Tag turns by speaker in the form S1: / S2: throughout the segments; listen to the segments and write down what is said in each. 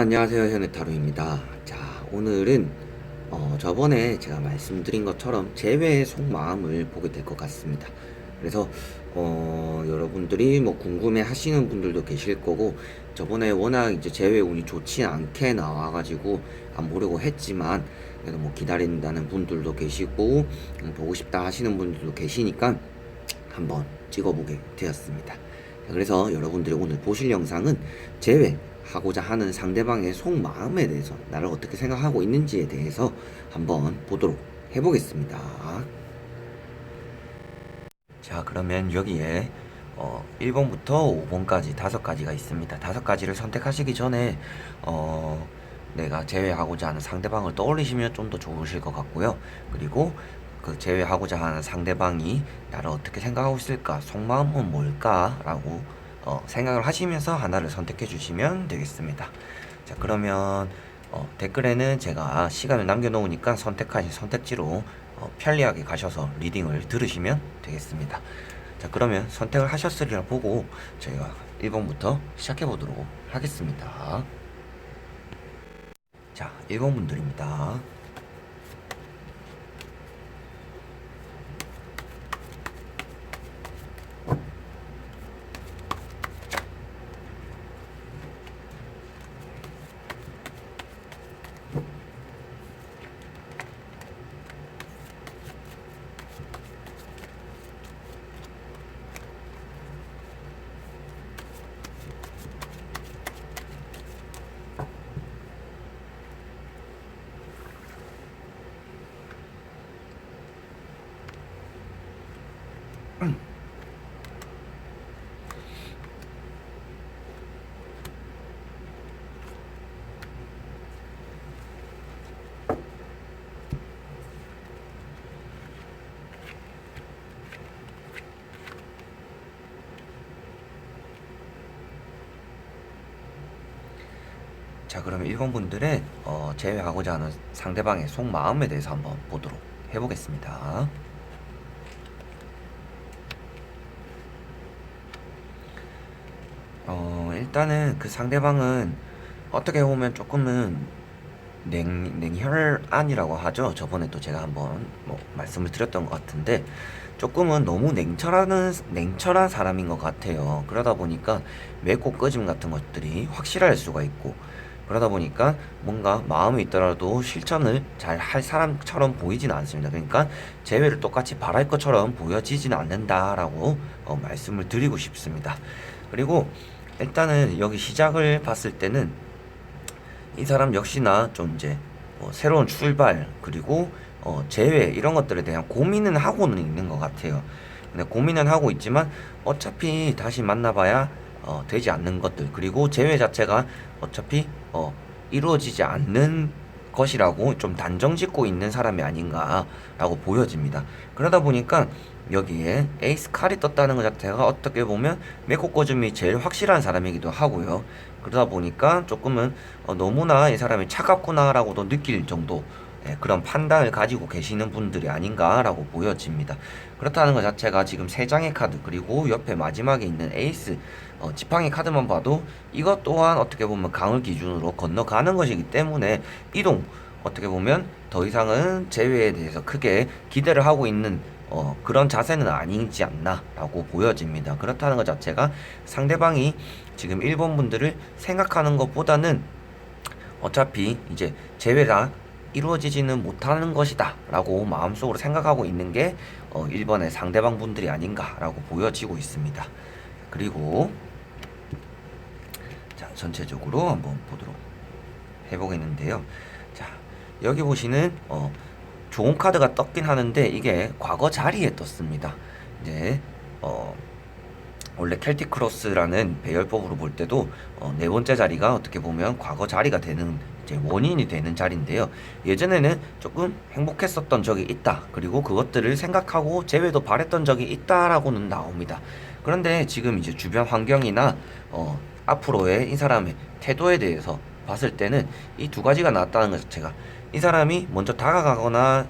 S1: 안녕하세요. 현해타로입니다. 자, 오늘은 저번에 제가 말씀드린 것처럼 제외의 속마음을 보게 될 것 같습니다. 그래서 여러분들이 뭐 궁금해 하시는 분들도 계실 거고, 저번에 워낙 이제 제외 운이 좋지 않게 나와가지고 안 보려고 했지만, 그래도 뭐 기다린다는 분들도 계시고 보고 싶다 하시는 분들도 계시니까 한번 찍어보게 되었습니다. 그래서 여러분들이 오늘 보실 영상은 제외하고자 하는 상대방의 속마음에 대해서, 나를 어떻게 생각하고 있는지에 대해서 한번 보도록 해보겠습니다. 자, 그러면 여기에 1번부터 5번까지 5가지가 있습니다. 5가지를 선택하시기 전에 내가 제외하고자 하는 상대방을 떠올리시면 좀 더 좋으실 것 같고요. 그리고 그 제외하고자 하는 상대방이 나를 어떻게 생각하고 있을까, 속마음은 뭘까 라고 생각을 하시면서 하나를 선택해 주시면 되겠습니다. 자, 그러면 댓글에는 제가 시간을 남겨놓으니까 선택하신 선택지로 편리하게 가셔서 리딩을 들으시면 되겠습니다. 자, 그러면 선택을 하셨으리라 보고 저희가 1번부터 시작해 보도록 하겠습니다. 자, 1번 분들입니다. 자, 그러면 1번 분들의 제외하고자 하는 상대방의 속마음에 대해서 한번 보도록 해보겠습니다. 일단은 그 상대방은 어떻게 보면 조금은 냉혈안이라고 하죠. 저번에 또 제가 한번 뭐 말씀을 드렸던 것 같은데, 조금은 너무 냉철한 사람인 것 같아요. 그러다 보니까 맺고 꺼짐 같은 것들이 확실할 수가 있고, 그러다 보니까 뭔가 마음이 있더라도 실천을 잘 할 사람처럼 보이지는 않습니다. 그러니까 재회를 똑같이 바랄 것처럼 보여지지는 않는다라고 말씀을 드리고 싶습니다. 그리고 일단은 여기 시작을 봤을 때는 이 사람 역시나 좀 이제 새로운 출발, 그리고 재회 이런 것들에 대한 고민은 하고는 있는 것 같아요. 근데 고민은 하고 있지만 어차피 다시 만나봐야 되지 않는 것들, 그리고 재회 자체가 어차피 이루어지지 않는 것이라고 좀 단정 짓고 있는 사람이 아닌가라고 보여집니다. 그러다 보니까 여기에 에이스 칼이 떴다는 것 자체가 어떻게 보면 메코꼬즘이 제일 확실한 사람이기도 하고요. 그러다 보니까 조금은 너무나 이 사람이 차갑구나라고도 느낄 정도, 그런 판단을 가지고 계시는 분들이 아닌가라고 보여집니다. 그렇다는 것 자체가 지금 3장의 카드, 그리고 옆에 마지막에 있는 에이스 지팡이 카드만 봐도 이것 또한 어떻게 보면 강을 기준으로 건너가는 것이기 때문에 이동, 어떻게 보면 더 이상은 재회에 대해서 크게 기대를 하고 있는 그런 자세는 아니지 않나 라고 보여집니다. 그렇다는 것 자체가 상대방이 지금 1번 분들을 생각하는 것보다는 어차피 이제 재회라 이루어지지는 못하는 것이다 라고 마음속으로 생각하고 있는 게 1번의 상대방 분들이 아닌가 라고 보여지고 있습니다. 그리고 자, 전체적으로 한번 보도록 해보겠는데요. 자, 여기 보시는 좋은 카드가 떴긴 하는데 이게 과거 자리에 떴습니다. 이제 원래 켈틱 크로스라는 배열법으로 볼 때도 네 번째 자리가 어떻게 보면 과거 자리가 되는 이제 원인이 되는 자리인데요. 예전에는 조금 행복했었던 적이 있다, 그리고 그것들을 생각하고 재회도 바랬던 적이 있다라고는 나옵니다. 그런데 지금 이제 주변 환경이나 앞으로의 이 사람의 태도에 대해서 봤을 때는 이 2가지가 나왔다는 것 자체가 이 사람이 먼저 다가가거나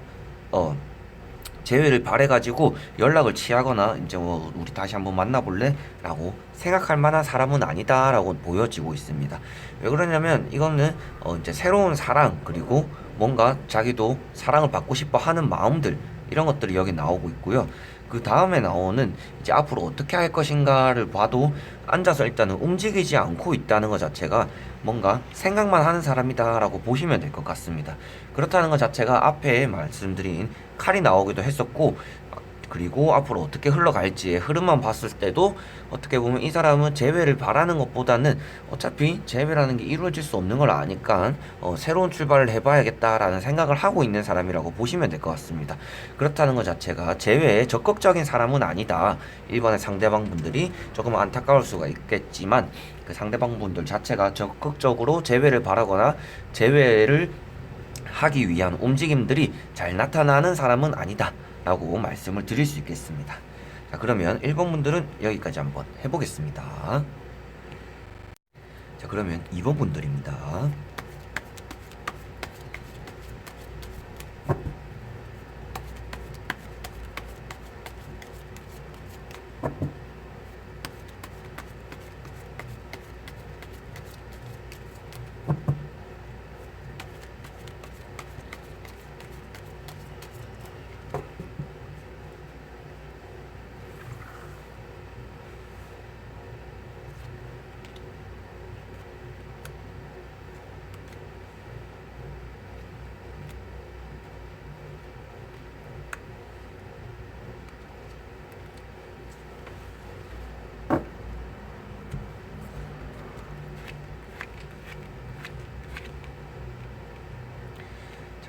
S1: 재회를 바래가지고 연락을 취하거나 이제 뭐 우리 다시 한번 만나볼래? 라고 생각할 만한 사람은 아니다라고 보여지고 있습니다. 왜 그러냐면 이거는 이제 새로운 사랑 그리고 뭔가 자기도 사랑을 받고 싶어 하는 마음들 이런 것들이 여기 나오고 있고요. 그 다음에 나오는 이제 앞으로 어떻게 할 것인가를 봐도 앉아서 일단은 움직이지 않고 있다는 것 자체가 뭔가 생각만 하는 사람이다라고 보시면 될 것 같습니다. 그렇다는 것 자체가 앞에 말씀드린 칼이 나오기도 했었고, 그리고 앞으로 어떻게 흘러갈지의 흐름만 봤을 때도 어떻게 보면 이 사람은 재회를 바라는 것보다는 어차피 재회라는 게 이루어질 수 없는 걸 아니까 새로운 출발을 해봐야겠다라는 생각을 하고 있는 사람이라고 보시면 될 것 같습니다. 그렇다는 것 자체가 재회에 적극적인 사람은 아니다. 1번의 상대방 분들이 조금 안타까울 수가 있겠지만 그 상대방 분들 자체가 적극적으로 재회를 바라거나 재회를 하기 위한 움직임들이 잘 나타나는 사람은 아니다 라고 말씀을 드릴 수 있겠습니다. 자, 그러면 1번 분들은 여기까지 한번 해보겠습니다. 자, 그러면 2번 분들입니다.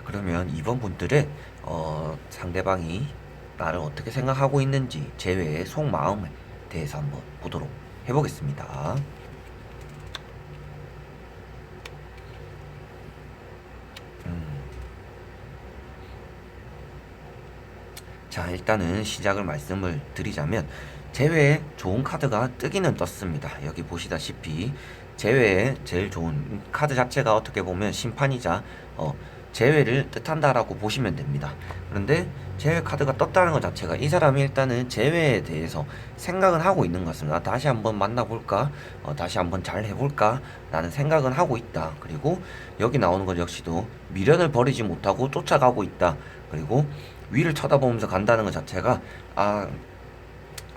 S1: 그러면 2번 분들은 상대방이 나를 어떻게 생각하고 있는지 재회의 속마음에 대해서 한번 보도록 해보겠습니다. 자, 일단은 시작을 말씀을 드리자면 재회에 좋은 카드가 뜨기는 떴습니다. 여기 보시다시피 재회에 제일 좋은 카드 자체가 어떻게 보면 심판이자 재회를 뜻한다라고 보시면 됩니다. 그런데 재회 카드가 떴다는 것 자체가 이 사람이 일단은 재회에 대해서 생각은 하고 있는 것 같습니다. 다시 한번 만나볼까? 다시 한번 잘 해볼까? 라는 생각은 하고 있다. 그리고 여기 나오는 것 역시도 미련을 버리지 못하고 쫓아가고 있다. 그리고 위를 쳐다보면서 간다는 것 자체가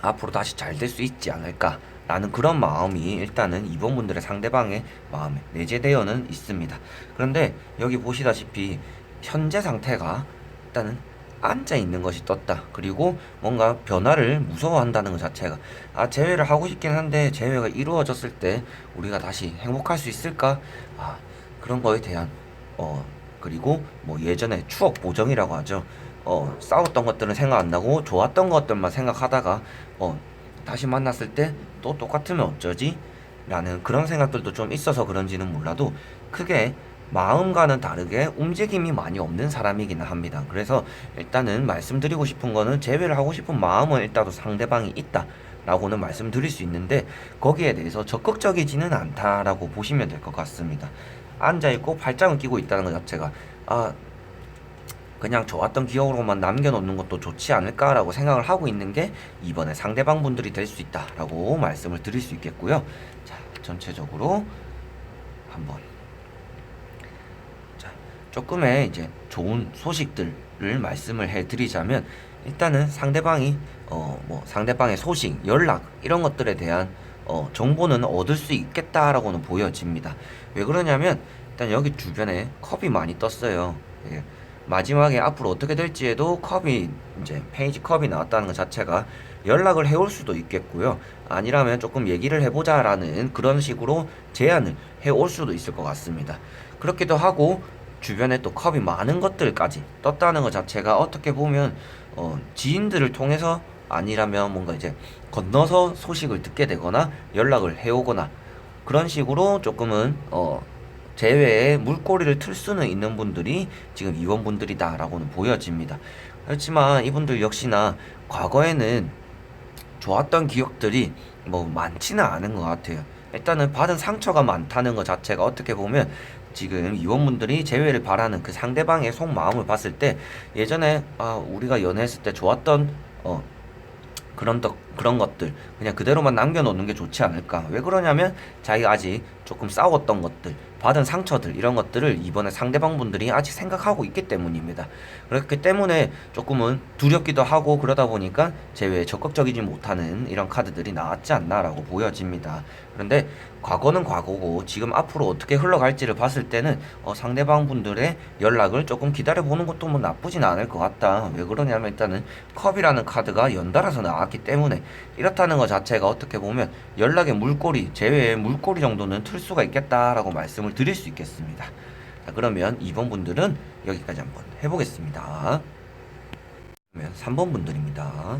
S1: 앞으로 다시 잘 될 수 있지 않을까 라는 그런 마음이 일단은 2번 분들의 상대방의 마음에 내재되어는 있습니다. 그런데 여기 보시다시피 현재 상태가 일단은 앉아 있는 것이 떴다. 그리고 뭔가 변화를 무서워한다는 것 자체가 재회를 하고 싶긴 한데 재회가 이루어졌을 때 우리가 다시 행복할 수 있을까? 그런 거에 대한 그리고 뭐 예전에 추억 보정이라고 하죠. 싸웠던 것들은 생각 안 나고 좋았던 것들만 생각하다가 다시 만났을 때 또 똑같으면 어쩌지? 라는 그런 생각들도 좀 있어서 그런지는 몰라도 크게 마음과는 다르게 움직임이 많이 없는 사람이기는 합니다. 그래서 일단은 말씀드리고 싶은 거는 재회를 하고 싶은 마음은 일단도 상대방이 있다 라고는 말씀드릴 수 있는데 거기에 대해서 적극적이지는 않다라고 보시면 될 것 같습니다. 앉아있고 발장을 끼고 있다는 것 자체가 그냥 좋았던 기억으로만 남겨놓는 것도 좋지 않을까라고 생각을 하고 있는 게 이번에 상대방 분들이 될 수 있다라고 말씀을 드릴 수 있겠고요. 자, 전체적으로 한번 조금의 이제 좋은 소식들을 말씀을 해드리자면 일단은 상대방이 뭐 상대방의 소식, 연락 이런 것들에 대한 정보는 얻을 수 있겠다라고는 보여집니다. 왜 그러냐면 일단 여기 주변에 컵이 많이 떴어요. 예. 마지막에 앞으로 어떻게 될지에도 컵이 이제 페이지 컵이 나왔다는 것 자체가 연락을 해올 수도 있겠고요. 아니라면 조금 얘기를 해보자라는 그런 식으로 제안을 해올 수도 있을 것 같습니다. 그렇기도 하고 주변에 또 컵이 많은 것들까지 떴다는 것 자체가 어떻게 보면 지인들을 통해서 아니라면 뭔가 이제 건너서 소식을 듣게 되거나 연락을 해오거나 그런 식으로 조금은 재회에 물꼬리를 틀 수는 있는 분들이 지금 2번 분들이다 라고는 보여집니다. 그렇지만 이분들 역시나 과거에는 좋았던 기억들이 뭐 많지는 않은 것 같아요. 일단은 받은 상처가 많다는 것 자체가 어떻게 보면 지금 이원분들이 재회를 바라는 그 상대방의 속마음을 봤을 때 예전에 우리가 연애했을 때 좋았던 그런 것들 그냥 그대로만 남겨놓는 게 좋지 않을까. 왜 그러냐면 자기가 아직 조금 싸웠던 것들, 받은 상처들 이런 것들을 이번에 상대방 분들이 아직 생각하고 있기 때문입니다. 그렇기 때문에 조금은 두렵기도 하고 그러다 보니까 제외에 적극적이지 못하는 이런 카드들이 나왔지 않나라고 보여집니다. 그런데 과거는 과거고 지금 앞으로 어떻게 흘러갈지를 봤을 때는 상대방 분들의 연락을 조금 기다려보는 것도 뭐 나쁘진 않을 것 같다. 왜 그러냐면 일단은 컵이라는 카드가 연달아서 나왔기 때문에 이렇다는 것 자체가 어떻게 보면 연락의 물꼬리, 제외의 물꼬리 정도는 틀 수가 있겠다라고 말씀을 드릴 수 있겠습니다. 자, 그러면 2번 분들은 여기까지 한번 해보겠습니다. 그러면 3번 분들입니다.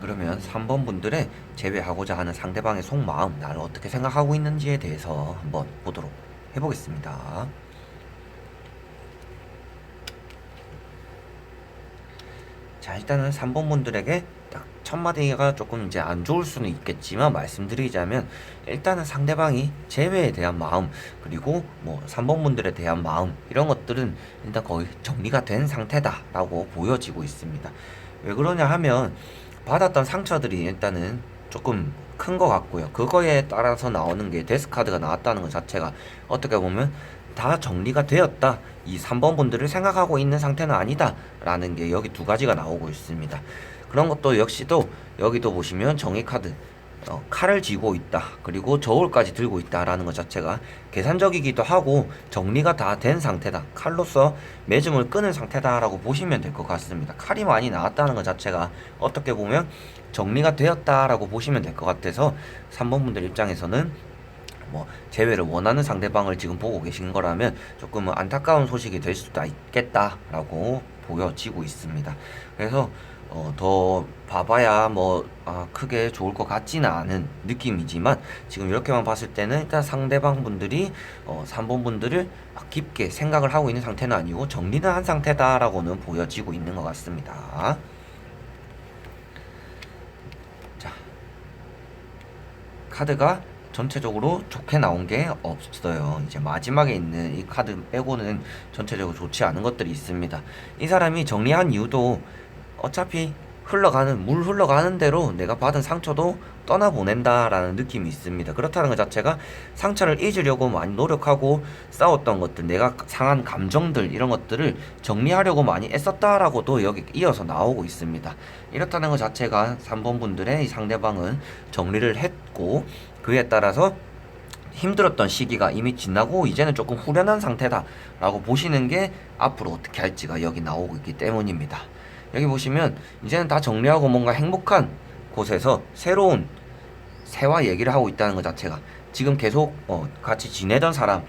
S1: 그러면 3번 분들의 제외하고자 하는 상대방의 속마음, 나를 어떻게 생각하고 있는지에 대해서 한번 보도록 해보겠습니다. 자, 일단은 3번 분들에게 딱 첫 마디가 조금 이제 안 좋을 수는 있겠지만 말씀드리자면 일단은 상대방이 제외에 대한 마음 그리고 뭐 3번 분들에 대한 마음 이런 것들은 일단 거의 정리가 된 상태다라고 보여지고 있습니다. 왜 그러냐 하면 받았던 상처들이 일단은 조금 큰 것 같고요. 그거에 따라서 나오는 게 데스 카드가 나왔다는 것 자체가 어떻게 보면 다 정리가 되었다. 이 3번 분들을 생각하고 있는 상태는 아니다. 라는 게 여기 두 가지가 나오고 있습니다. 그런 것도 역시도 여기도 보시면 정의 카드 칼을 쥐고 있다. 그리고 저울까지 들고 있다라는 것 자체가 계산적이기도 하고 정리가 다 된 상태다. 칼로서 매점을 끊은 상태다라고 보시면 될 것 같습니다. 칼이 많이 나왔다는 것 자체가 어떻게 보면 정리가 되었다라고 보시면 될 것 같아서 3번 분들 입장에서는 뭐 재회를 원하는 상대방을 지금 보고 계신 거라면 조금 안타까운 소식이 될 수도 있겠다라고 보여지고 있습니다. 그래서 더 봐봐야 뭐 크게 좋을 것 같지는 않은 느낌이지만 지금 이렇게만 봤을 때는 일단 상대방 분들이 3번 분들을 깊게 생각을 하고 있는 상태는 아니고 정리는 한 상태다라고는 보여지고 있는 것 같습니다. 자, 카드가 전체적으로 좋게 나온 게 없어요. 이제 마지막에 있는 이 카드 빼고는 전체적으로 좋지 않은 것들이 있습니다. 이 사람이 정리한 이유도 어차피 물 흘러가는 대로 내가 받은 상처도 떠나보낸다라는 느낌이 있습니다. 그렇다는 것 자체가 상처를 잊으려고 많이 노력하고 싸웠던 것들, 내가 상한 감정들 이런 것들을 정리하려고 많이 애썼다라고도 여기 이어서 나오고 있습니다. 이렇다는 것 자체가 3번 분들의 이 상대방은 정리를 했고 그에 따라서 힘들었던 시기가 이미 지나고 이제는 조금 후련한 상태다 라고 보시는 게 앞으로 어떻게 할지가 여기 나오고 있기 때문입니다. 여기 보시면 이제는 다 정리하고 뭔가 행복한 곳에서 새로운 새와 얘기를 하고 있다는 것 자체가 지금 계속 같이 지내던 사람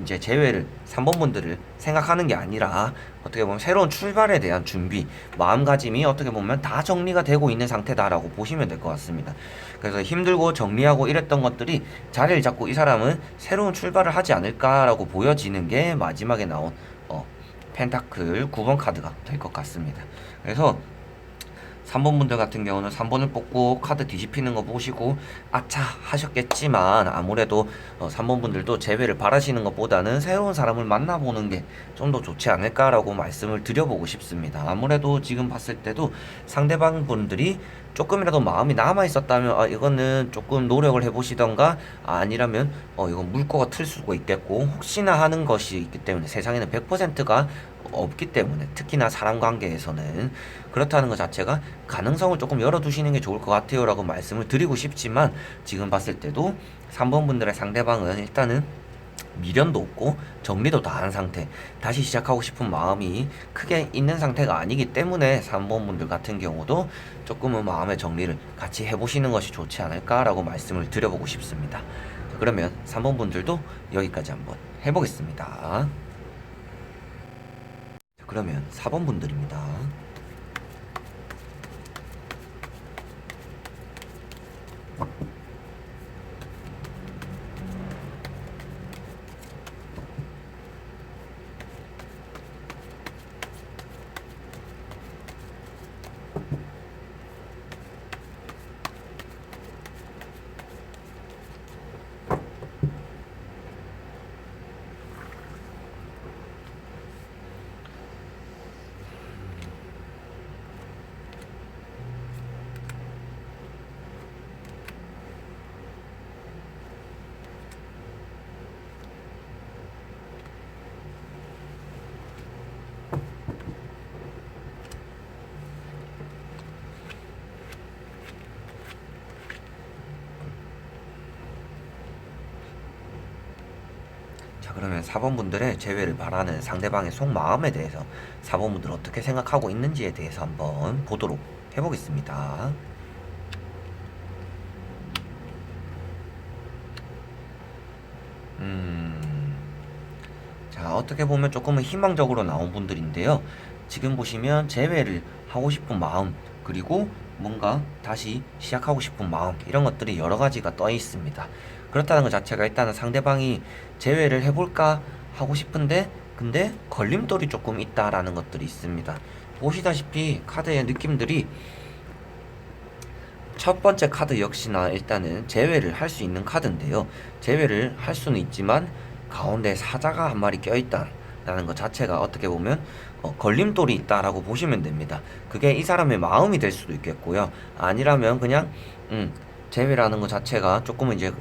S1: 이제 재회를 3번 분들을 생각하는 게 아니라 어떻게 보면 새로운 출발에 대한 준비, 마음가짐이 어떻게 보면 다 정리가 되고 있는 상태다라고 보시면 될 것 같습니다. 그래서 힘들고 정리하고 이랬던 것들이 자리를 잡고 이 사람은 새로운 출발을 하지 않을까라고 보여지는 게 마지막에 나온 펜타클 9번 카드가 될 것 같습니다. 그래서 3번 분들 같은 경우는 3번을 뽑고 카드 뒤집히는 거 보시고 아차 하셨겠지만 아무래도 3번 분들도 재회를 바라시는 것보다는 새로운 사람을 만나보는 게 좀 더 좋지 않을까라고 말씀을 드려보고 싶습니다. 아무래도 지금 봤을 때도 상대방 분들이 조금이라도 마음이 남아있었다면 이거는 조금 노력을 해보시던가 아니라면 이건 물꼬가 틀 수가 있겠고 혹시나 하는 것이 있기 때문에 세상에는 100%가 없기 때문에 특히나 사람 관계에서는 그렇다는 것 자체가 가능성을 조금 열어두시는 게 좋을 것 같아요 라고 말씀을 드리고 싶지만 지금 봤을 때도 3번 분들의 상대방은 일단은 미련도 없고 정리도 다 한 상태, 다시 시작하고 싶은 마음이 크게 있는 상태가 아니기 때문에 3번 분들 같은 경우도 조금은 마음의 정리를 같이 해보시는 것이 좋지 않을까라고 말씀을 드려보고 싶습니다. 자, 그러면 3번 분들도 여기까지 한번 해보겠습니다. 자, 그러면 4번 분들입니다. 자, 그러면 4번 분들의 재회를 바라는 상대방의 속마음에 대해서 4번 분들 어떻게 생각하고 있는지에 대해서 한번 보도록 해보겠습니다. 자, 어떻게 보면 조금은 희망적으로 나온 분들인데요. 지금 보시면 재회를 하고 싶은 마음, 그리고 뭔가 다시 시작하고 싶은 마음, 이런 것들이 여러 가지가 떠 있습니다. 그렇다는 것 자체가 일단은 상대방이 재회를 해볼까 하고 싶은데, 근데 걸림돌이 조금 있다라는 것들이 있습니다. 보시다시피 카드의 느낌들이 첫 번째 카드 역시나 일단은 제외를 할 수 있는 카드인데요. 제외를 할 수는 있지만 가운데 사자가 한 마리 껴있다라는 것 자체가 어떻게 보면 걸림돌이 있다라고 보시면 됩니다. 그게 이 사람의 마음이 될 수도 있겠고요. 아니라면 그냥 제외라는 것 자체가 조금은 이제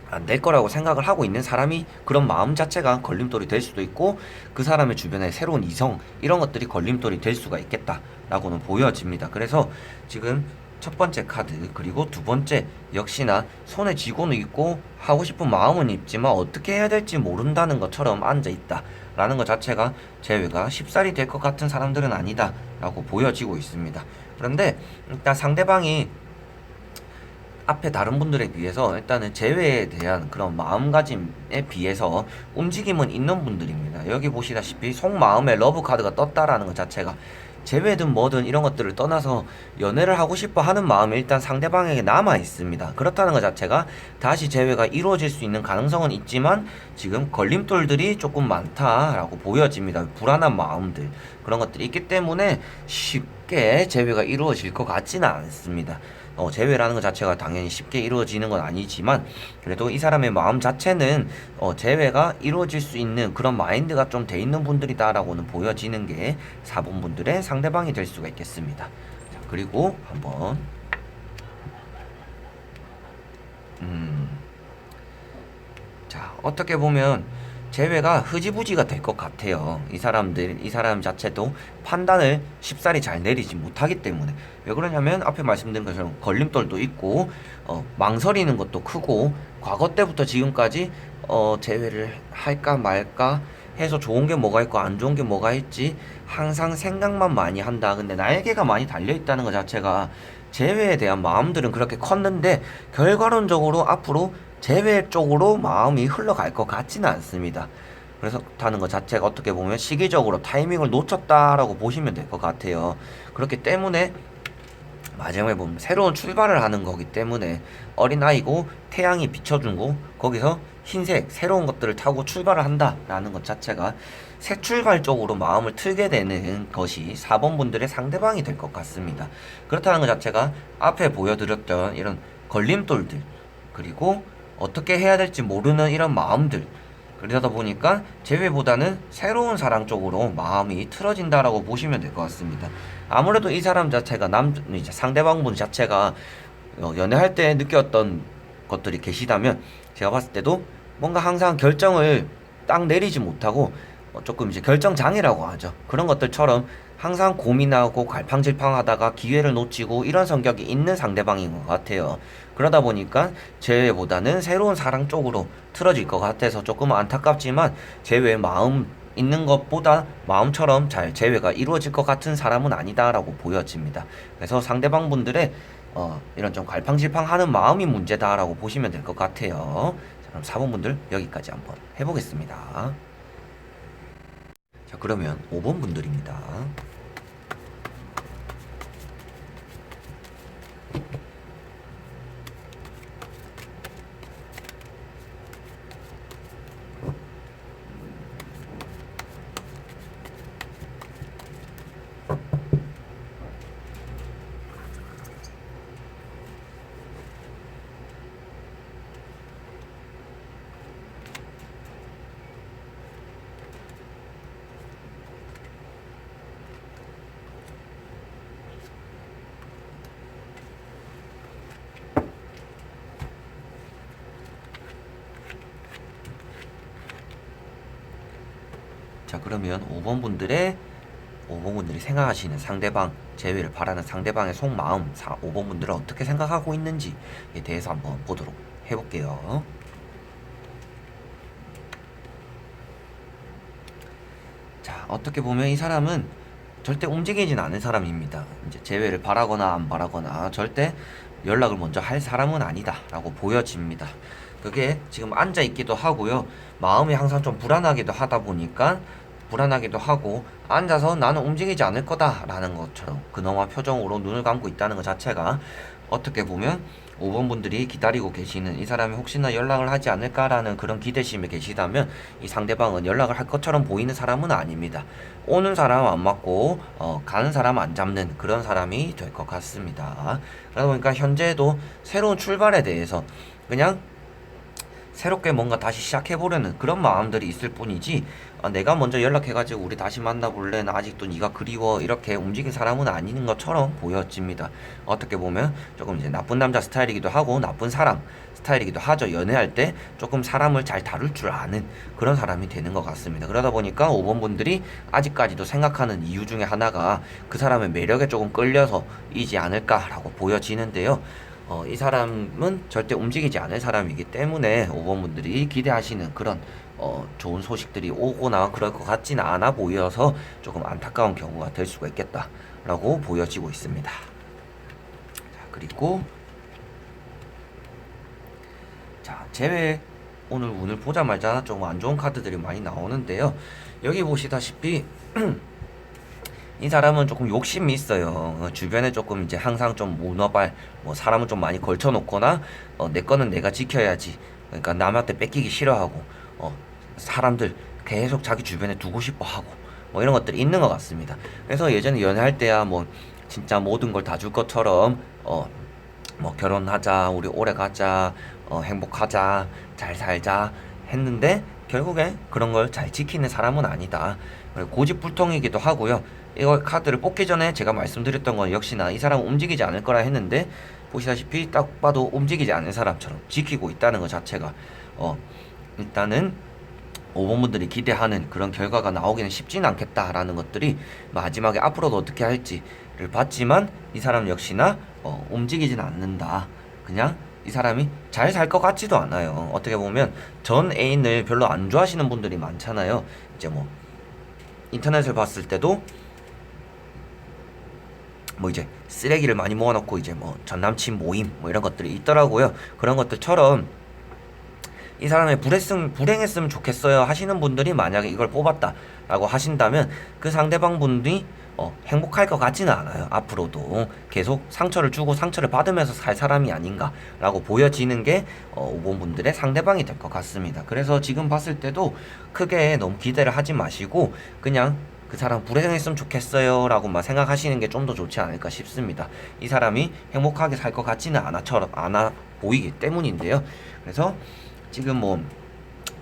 S1: 안 될 거라고 생각을 하고 있는 사람이 그런 마음 자체가 걸림돌이 될 수도 있고, 그 사람의 주변에 새로운 이성 이런 것들이 걸림돌이 될 수가 있겠다라고는 보여집니다. 그래서 지금 첫 번째 카드 그리고 두 번째 역시나 손에 쥐고는 있고 하고 싶은 마음은 있지만 어떻게 해야 될지 모른다는 것처럼 앉아 있다 라는 것 자체가 제외가 쉽사리 될 것 같은 사람들은 아니다 라고 보여지고 있습니다. 그런데 일단 상대방이 앞에 다른 분들에 비해서 일단은 재회에 대한 그런 마음가짐에 비해서 움직임은 있는 분들입니다. 여기 보시다시피 속마음에 러브 카드가 떴다라는 것 자체가 재회든 뭐든 이런 것들을 떠나서 연애를 하고 싶어 하는 마음이 일단 상대방에게 남아 있습니다. 그렇다는 것 자체가 다시 재회가 이루어질 수 있는 가능성은 있지만 지금 걸림돌들이 조금 많다라고 보여집니다. 불안한 마음들 그런 것들이 있기 때문에 쉽게 재회가 이루어질 것 같지는 않습니다. 재회라는 것 자체가 당연히 쉽게 이루어지는 건 아니지만 그래도 이 사람의 마음 자체는 재회가 이루어질 수 있는 그런 마인드가 좀 돼 있는 분들이다라고는 보여지는 게 4번 분들의 상대방이 될 수가 있겠습니다. 자, 그리고 한번 자, 어떻게 보면 재회가 흐지부지가 될 것 같아요. 이 사람 자체도 판단을 쉽사리 잘 내리지 못하기 때문에. 왜 그러냐면 앞에 말씀드린 것처럼 걸림돌도 있고 망설이는 것도 크고 과거 때부터 지금까지 재회를 할까 말까 해서 좋은 게 뭐가 있고 안 좋은 게 뭐가 있지 항상 생각만 많이 한다. 근데 날개가 많이 달려 있다는 것 자체가 재회에 대한 마음들은 그렇게 컸는데 결과론적으로 앞으로 재회 쪽으로 마음이 흘러갈 것 같지는 않습니다. 그래서 다는 것 자체가 어떻게 보면 시기적으로 타이밍을 놓쳤다라고 보시면 될 것 같아요. 그렇기 때문에 마지막에 보면 새로운 출발을 하는 거기 때문에 어린아이고 태양이 비춰주고 거기서 흰색 새로운 것들을 타고 출발을 한다라는 것 자체가 새 출발 쪽으로 마음을 틀게 되는 것이 4번 분들의 상대방이 될 것 같습니다. 그렇다는 것 자체가 앞에 보여드렸던 이런 걸림돌들 그리고 어떻게 해야 될지 모르는 이런 마음들 그러다 보니까 재회보다는 새로운 사랑 쪽으로 마음이 틀어진다라고 보시면 될 것 같습니다. 아무래도 이 사람 자체가 이제 상대방분 자체가 연애할 때 느꼈던 것들이 계시다면 제가 봤을 때도 뭔가 항상 결정을 딱 내리지 못하고 조금 이제 결정장애라고 하죠. 그런 것들처럼 항상 고민하고 갈팡질팡하다가 기회를 놓치고 이런 성격이 있는 상대방인 것 같아요. 그러다 보니까 제외보다는 새로운 사랑 쪽으로 틀어질 것 같아서 조금 안타깝지만 제외 마음 있는 것보다 마음처럼 잘 제외가 이루어질 것 같은 사람은 아니다라고 보여집니다. 그래서 상대방 분들의 이런 좀 갈팡질팡하는 마음이 문제다라고 보시면 될 것 같아요. 자, 그럼 4번 분들 여기까지 한번 해보겠습니다. 자, 그러면 5번 분들입니다. 자, 그러면 5번 분들이 생각하시는 상대방, 제외를 바라는 상대방의 속마음, 5번 분들은 어떻게 생각하고 있는지에 대해서 한번 보도록 해볼게요. 자, 어떻게 보면 이 사람은 절대 움직이진 않은 사람입니다. 이제 재회를 바라거나 안 바라거나 절대 연락을 먼저 할 사람은 아니다라고 보여집니다. 그게 지금 앉아 있기도 하고요. 마음이 항상 좀 불안하기도 하다 보니까 불안하기도 하고 앉아서 나는 움직이지 않을 거다라는 것처럼 근엄한 표정으로 눈을 감고 있다는 것 자체가 어떻게 보면 5번 분들이 기다리고 계시는 이 사람이 혹시나 연락을 하지 않을까라는 그런 기대심에 계시다면 이 상대방은 연락을 할 것처럼 보이는 사람은 아닙니다. 오는 사람 안 맞고 가는 사람 안 잡는 그런 사람이 될 것 같습니다. 그러다 보니까 현재도 새로운 출발에 대해서 그냥 새롭게 뭔가 다시 시작해보려는 그런 마음들이 있을 뿐이지 내가 먼저 연락해가지고 우리 다시 만나볼래 나 아직도 네가 그리워 이렇게 움직인 사람은 아닌 것처럼 보여집니다. 어떻게 보면 조금 이제 나쁜 남자 스타일이기도 하고 나쁜 사람 스타일이기도 하죠. 연애할 때 조금 사람을 잘 다룰 줄 아는 그런 사람이 되는 것 같습니다. 그러다 보니까 5번 분들이 아직까지도 생각하는 이유 중에 하나가 그 사람의 매력에 조금 끌려서이지 않을까라고 보여지는데요. 이 사람은 절대 움직이지 않을 사람이기 때문에 5번 분들이 기대하시는 그런 좋은 소식들이 오거나 그럴 것 같지는 않아 보여서 조금 안타까운 경우가 될 수가 있겠다라고 보여지고 있습니다. 자, 그리고 자, 제외 오늘 운을 보자마자 조금 안 좋은 카드들이 많이 나오는데요. 여기 보시다시피 이 사람은 조금 욕심이 있어요. 주변에 조금 이제 항상 좀 문어발, 뭐 사람을 좀 많이 걸쳐놓거나, 내 거는 내가 지켜야지. 그러니까 남한테 뺏기기 싫어하고, 사람들 계속 자기 주변에 두고 싶어 하고, 뭐 이런 것들이 있는 것 같습니다. 그래서 예전에 연애할 때야 뭐 진짜 모든 걸 다 줄 것처럼, 뭐 결혼하자, 우리 오래 가자, 행복하자, 잘 살자 했는데, 결국에 그런 걸 잘 지키는 사람은 아니다. 고집불통이기도 하고요. 이거 카드를 뽑기 전에 제가 말씀드렸던 건 역시나 이 사람은 움직이지 않을 거라 했는데 보시다시피 딱 봐도 움직이지 않는 사람처럼 지키고 있다는 것 자체가 일단은 5번 분들이 기대하는 그런 결과가 나오기는 쉽지는 않겠다라는 것들이 마지막에 앞으로도 어떻게 할지를 봤지만 이 사람 역시나 움직이진 않는다. 그냥 이 사람이 잘 살 것 같지도 않아요. 어떻게 보면 전 애인을 별로 안 좋아하시는 분들이 많잖아요. 이제 뭐 인터넷을 봤을 때도 뭐 이제 쓰레기를 많이 모아놓고 이제 뭐 전남친 모임 뭐 이런 것들이 있더라고요. 그런 것들처럼 이 사람의 불행했으면 좋겠어요 하시는 분들이 만약에 이걸 뽑았다라고 하신다면 그 상대방 분이 행복할 것 같지는 않아요. 앞으로도 계속 상처를 주고 상처를 받으면서 살 사람이 아닌가라고 보여지는 게 5번 분들의 상대방이 될 것 같습니다. 그래서 지금 봤을 때도 크게 너무 기대를 하지 마시고 그냥 그 사람 불행했으면 좋겠어요 라고만 생각하시는 게 좀 더 좋지 않을까 싶습니다. 이 사람이 행복하게 살 것 같지는 않아 보이기 때문인데요. 그래서 지금 뭐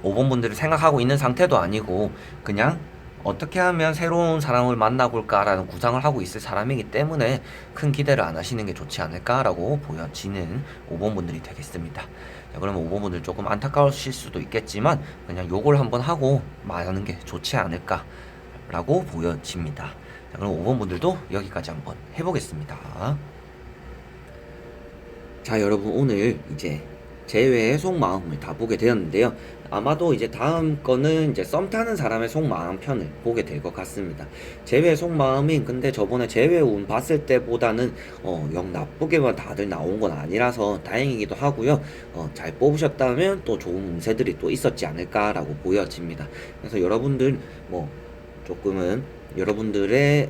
S1: 5번 분들을 생각하고 있는 상태도 아니고 그냥 어떻게 하면 새로운 사람을 만나볼까라는 구상을 하고 있을 사람이기 때문에 큰 기대를 안 하시는 게 좋지 않을까라고 보여지는 5번 분들이 되겠습니다. 자, 그러면 5번 분들 조금 안타까우실 수도 있겠지만 그냥 요걸 한번 하고 마는 게 좋지 않을까라고 보여집니다. 자, 그럼 5번 분들도 여기까지 한번 해보겠습니다. 자, 여러분 오늘 이제 제외의 속마음을 다 보게 되었는데요. 아마도 이제 다음 거는 이제 썸 타는 사람의 속마음 편을 보게 될 것 같습니다. 제외의 속마음이 근데 저번에 제외 운 봤을 때보다는 영 나쁘게만 다들 나온 건 아니라서 다행이기도 하고요. 잘 뽑으셨다면 또 좋은 운세들이 또 있었지 않을까라고 보여집니다. 그래서 여러분들 뭐 조금은 여러분들의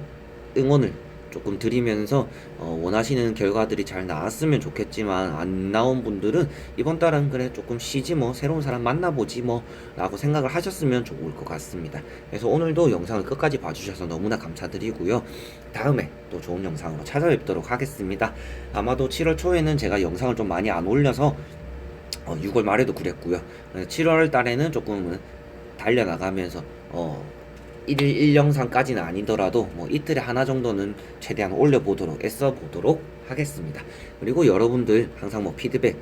S1: 응원을 조금 드리면서 원하시는 결과들이 잘 나왔으면 좋겠지만 안 나온 분들은 이번 달은 그래 조금 쉬지 뭐 새로운 사람 만나보지 뭐 라고 생각을 하셨으면 좋을 것 같습니다. 그래서 오늘도 영상을 끝까지 봐주셔서 너무나 감사드리고요. 다음에 또 좋은 영상으로 찾아뵙도록 하겠습니다. 아마도 7월 초에는 제가 영상을 좀 많이 안 올려서 6월 말에도 그랬고요. 7월 달에는 조금은 달려나가면서 1일 1영상까지는 아니더라도 뭐 이틀에 하나 정도는 최대한 올려보도록 애써보도록 하겠습니다. 그리고 여러분들 항상 뭐 피드백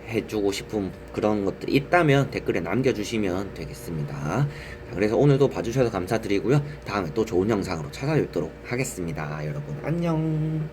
S1: 해주고 싶은 그런 것들이 있다면 댓글에 남겨주시면 되겠습니다. 자, 그래서 오늘도 봐주셔서 감사드리고요. 다음에 또 좋은 영상으로 찾아뵙도록 하겠습니다. 여러분 안녕.